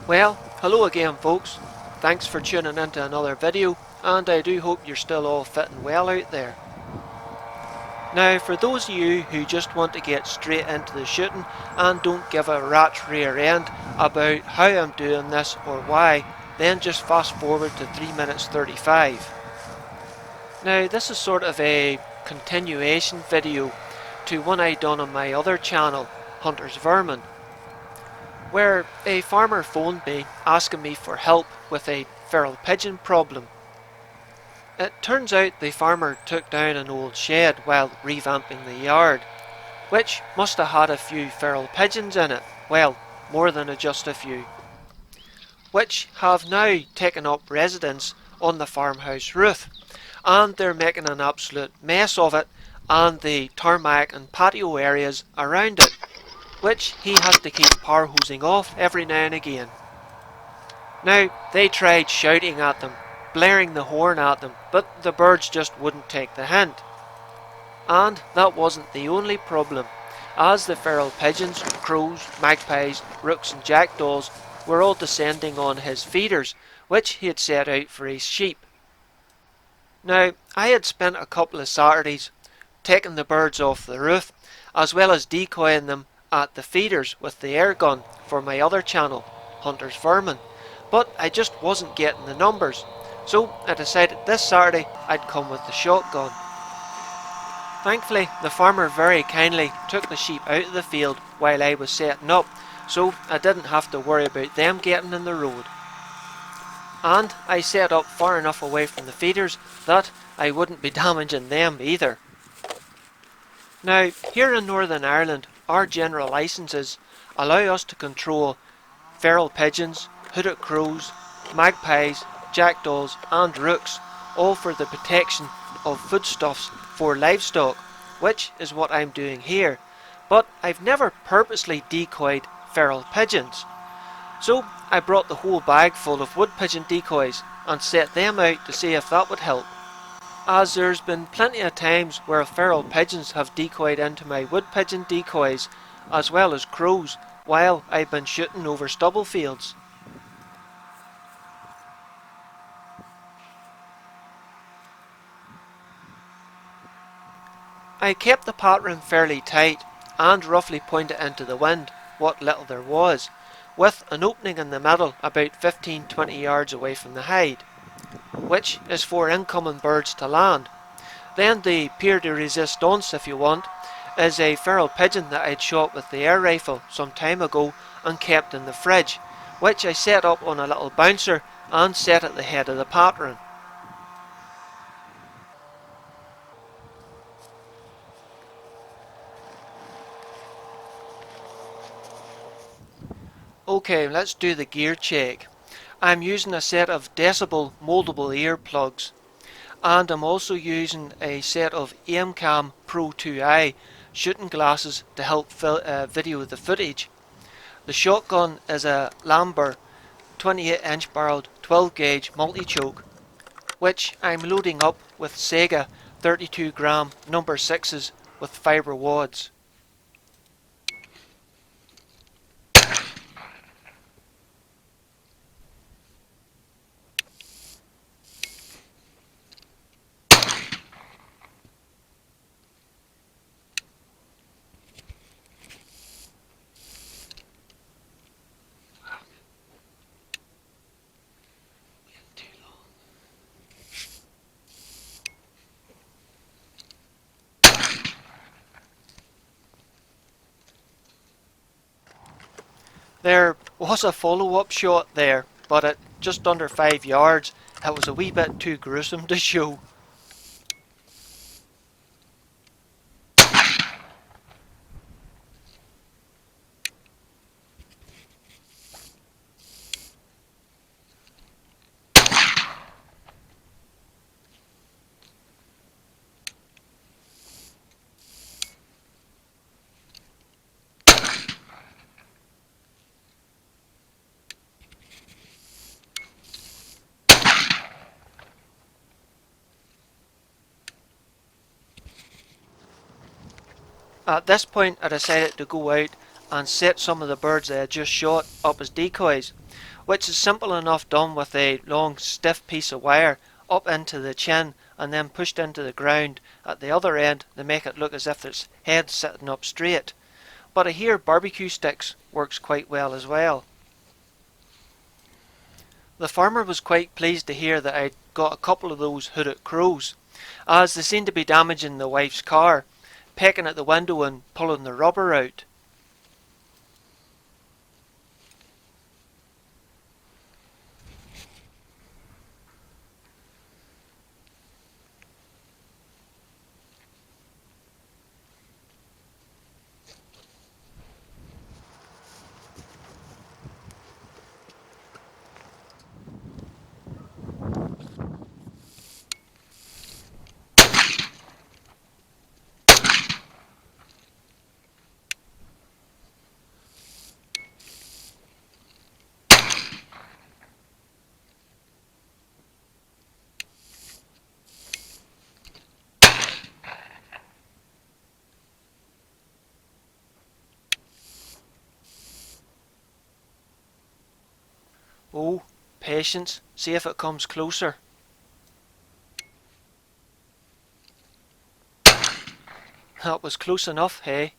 Well, hello again folks. Thanks for tuning into another video, and I do hope you're still all fit and well out there. Now, for those of you who just want to get straight into the shooting and don't give a rat's rear end about how I'm doing this or why, then just fast forward to 3 minutes 35. Now, this is sort of a continuation video to one I done on my other channel, Hunter's Vermin, where a farmer phoned me asking me for help with a feral pigeon problem. It turns out the farmer took down an old shed while revamping the yard, which must have had a few feral pigeons in it, well, more than just a few, which have now taken up residence on the farmhouse roof, and they're making an absolute mess of it and the tarmac and patio areas around it, which he has to keep power hosing off every now and again. Now, they tried shouting at them, blaring the horn at them, but the birds just wouldn't take the hint. And that wasn't the only problem, as the feral pigeons, crows, magpies, rooks and jackdaws were all descending on his feeders, which he had set out for his sheep. Now, I had spent a couple of Saturdays taking the birds off the roof, as well as decoying them at the feeders with the air gun for my other channel, Hunter's Vermin, but I just wasn't getting the numbers, so I decided this Saturday I'd come with the shotgun. Thankfully, the farmer very kindly took the sheep out of the field while I was setting up, so I didn't have to worry about them getting in the road. And I set up far enough away from the feeders that I wouldn't be damaging them either. Now, here in Northern Ireland, our general licences allow us to control feral pigeons, hooded crows, magpies, jackdaws and rooks, all for the protection of foodstuffs for livestock, which is what I'm doing here, but I've never purposely decoyed feral pigeons. So I brought the whole bag full of wood pigeon decoys and set them out to see if that would help, as there's been plenty of times where feral pigeons have decoyed into my wood pigeon decoys as well as crows while I've been shooting over stubble fields. I kept the pattern fairly tight and roughly pointed into the wind, what little there was, with an opening in the middle about 15-20 yards away from the hide, which is for incoming birds to land. Then the pied de resistance, if you want, is a feral pigeon that I'd shot with the air rifle some time ago and kept in the fridge, which I set up on a little bouncer and set at the head of the pattern. Okay, let's do the gear check. I'm using a set of Decibullz moldable earplugs, and I'm also using a set of AimCam Pro 2i shooting glasses to help video the footage. The shotgun is a Lanber 28-inch barreled 12 gauge multi-choke, which I'm loading up with Sega 32 gram number 6s with fibre wads. There was a follow-up shot there, but at just under 5 yards, it was a wee bit too gruesome to show. At this point I decided to go out and set some of the birds I had just shot up as decoys, which is simple enough done with a long stiff piece of wire up into the chin and then pushed into the ground at the other end to make it look as if its head's sitting up straight. But I hear barbecue sticks works quite well as well. The farmer was quite pleased to hear that I'd got a couple of those hooded crows, as they seemed to be damaging the wife's car, pecking at the window and pulling the rubber out. Oh, patience, see if it comes closer. That was close enough, hey?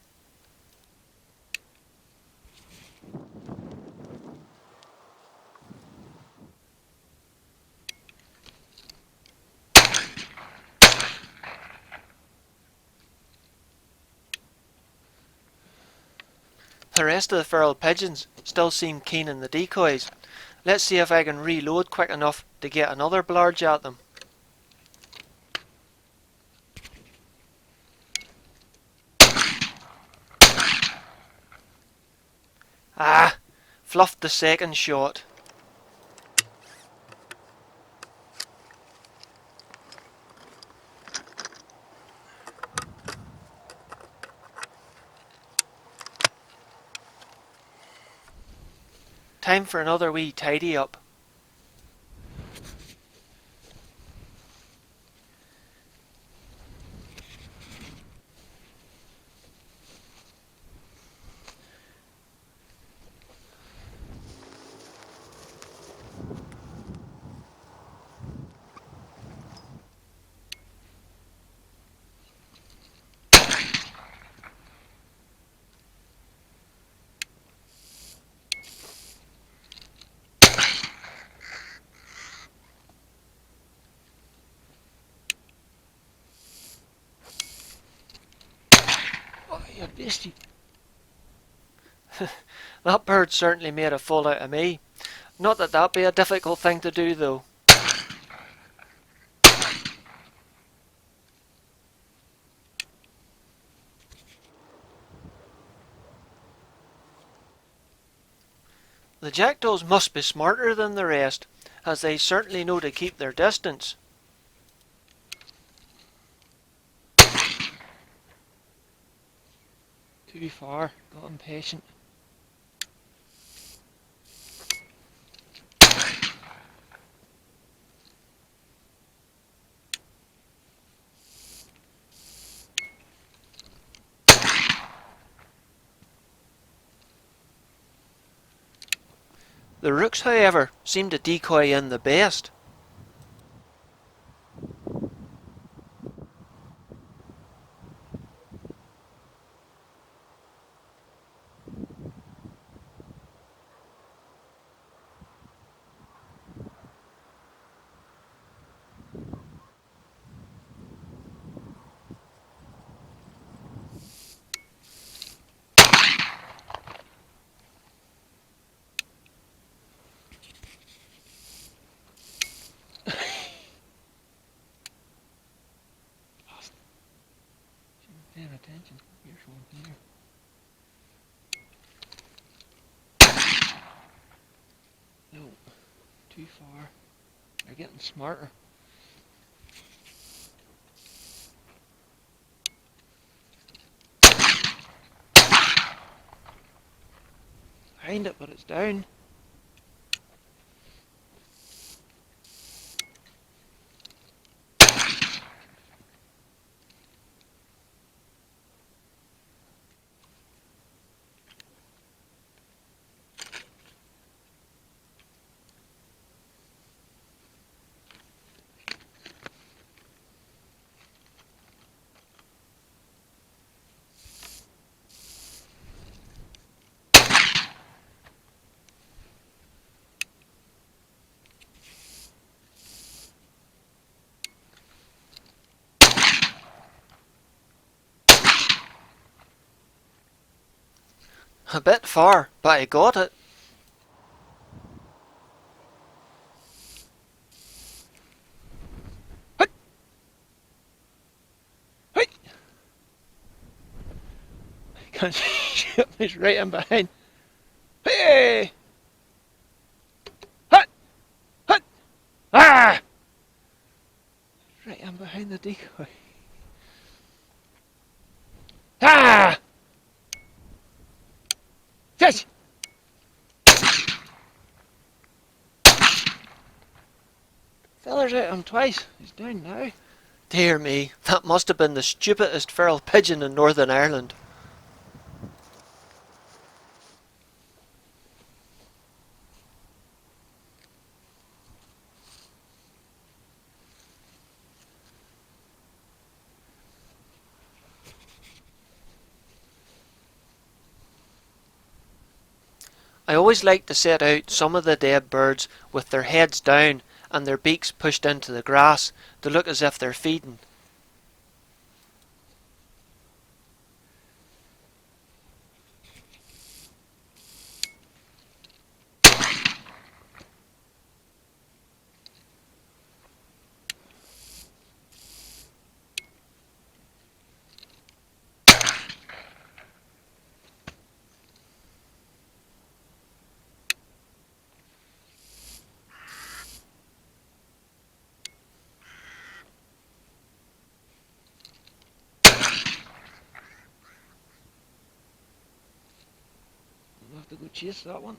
The rest of the feral pigeons still seem keen in the decoys. Let's see if I can reload quick enough to get another blarge at them. Ah! Fluffed the second shot. Time for another wee tidy up. Oh, you beastie. That bird certainly made a fool out of me. Not that that'd be a difficult thing to do though. The jackdaws must be smarter than the rest, as they certainly know to keep their distance. Too far, got impatient. The rooks, however, seem to decoy in the best. Paying attention. Here's one here. No, too far. They're getting smarter. Find it, but it's down. A bit far, but I got it. Hey! Hey! Can't shoot, he's right in behind. Hey! Hut! Hut! Ah! Right in behind the decoy. Ah! Yes! Feller's at him twice. He's down now. Dear me, that must have been the stupidest feral pigeon in Northern Ireland. I always like to set out some of the dead birds with their heads down and their beaks pushed into the grass to look as if they're feeding. I'll have to go chase that one.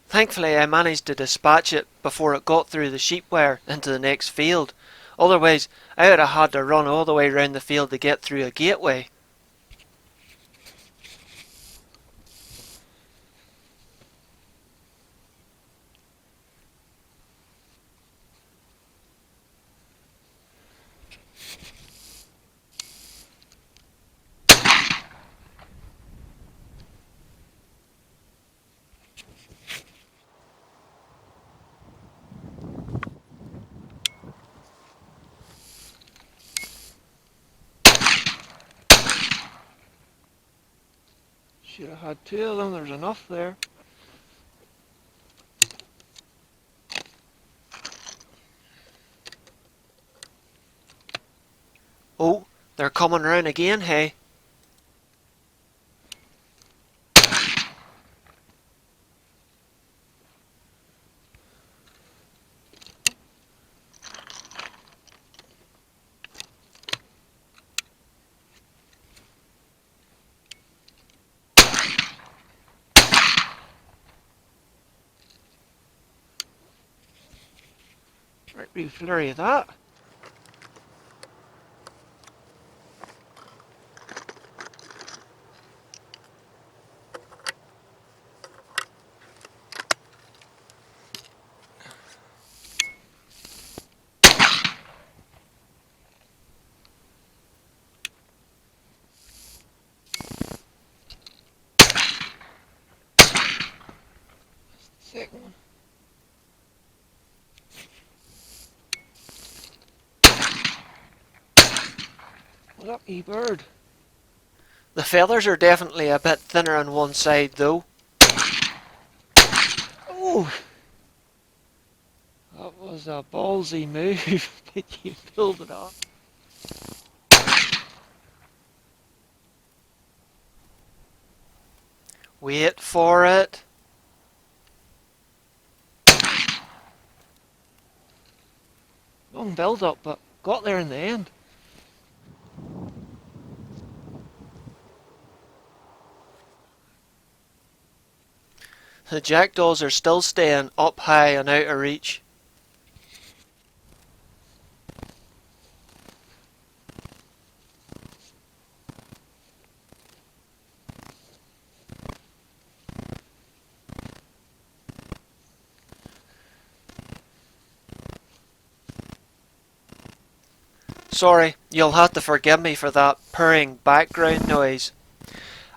Thankfully I managed to dispatch it before it got through the sheep wire into the next field. Otherwise I would have had to run all the way round the field to get through a gateway. Should have had two of them. There's enough there. Oh, they're coming round again, hey? Right, wee flurry of that. Second one. Lucky bird. The feathers are definitely a bit thinner on one side though. Oh! That was a ballsy move, but you pulled it off. Wait for it. Long build up, but got there in the end. The jackdaws are still staying up high and out of reach. Sorry, you'll have to forgive me for that purring background noise.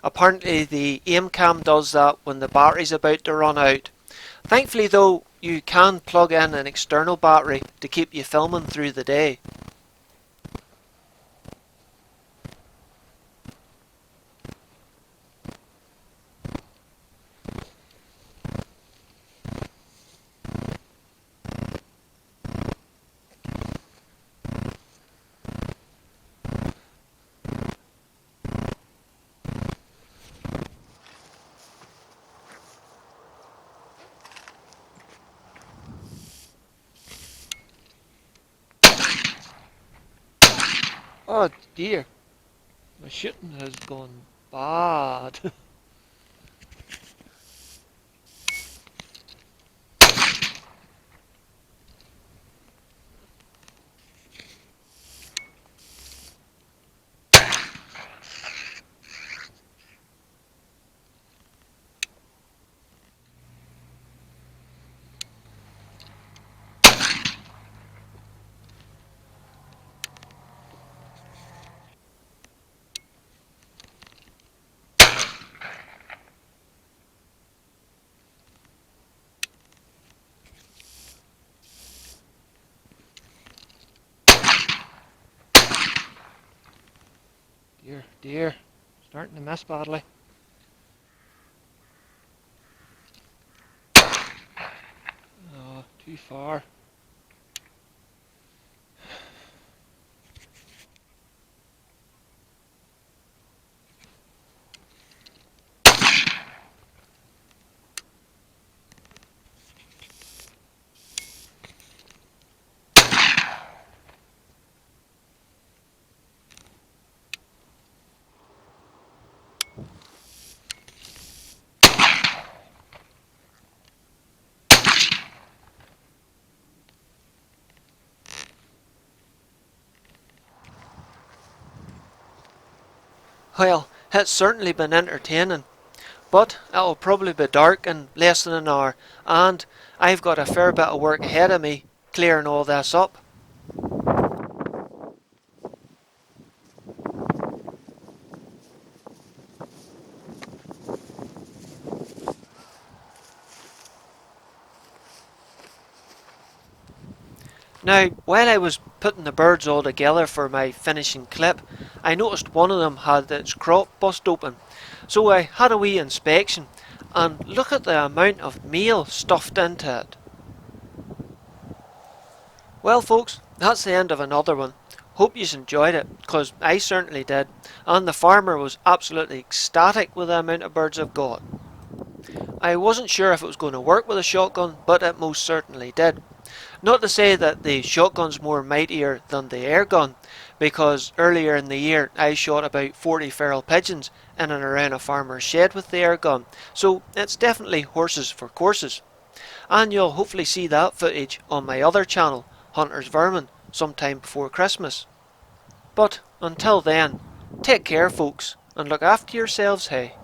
Apparently the AimCam does that when the battery's about to run out. Thankfully though, you can plug in an external battery to keep you filming through the day. Oh dear, my shooting has gone bad. Dear, dear, starting to miss badly. Oh, too far. Well, it's certainly been entertaining, but it'll probably be dark in less than an hour, and I've got a fair bit of work ahead of me clearing all this up. Now, while I was putting the birds all together for my finishing clip, I noticed one of them had its crop bust open. So I had a wee inspection, and look at the amount of meal stuffed into it. Well folks, that's the end of another one. Hope you enjoyed it, because I certainly did, and the farmer was absolutely ecstatic with the amount of birds I've got. I wasn't sure if it was going to work with a shotgun, but it most certainly did. Not to say that the shotgun's more mightier than the air gun, because earlier in the year I shot about 40 feral pigeons in and around a farmer's shed with the air gun, so it's definitely horses for courses. And you'll hopefully see that footage on my other channel, Hunter's Vermin, sometime before Christmas. But until then, take care folks, and look after yourselves, hey.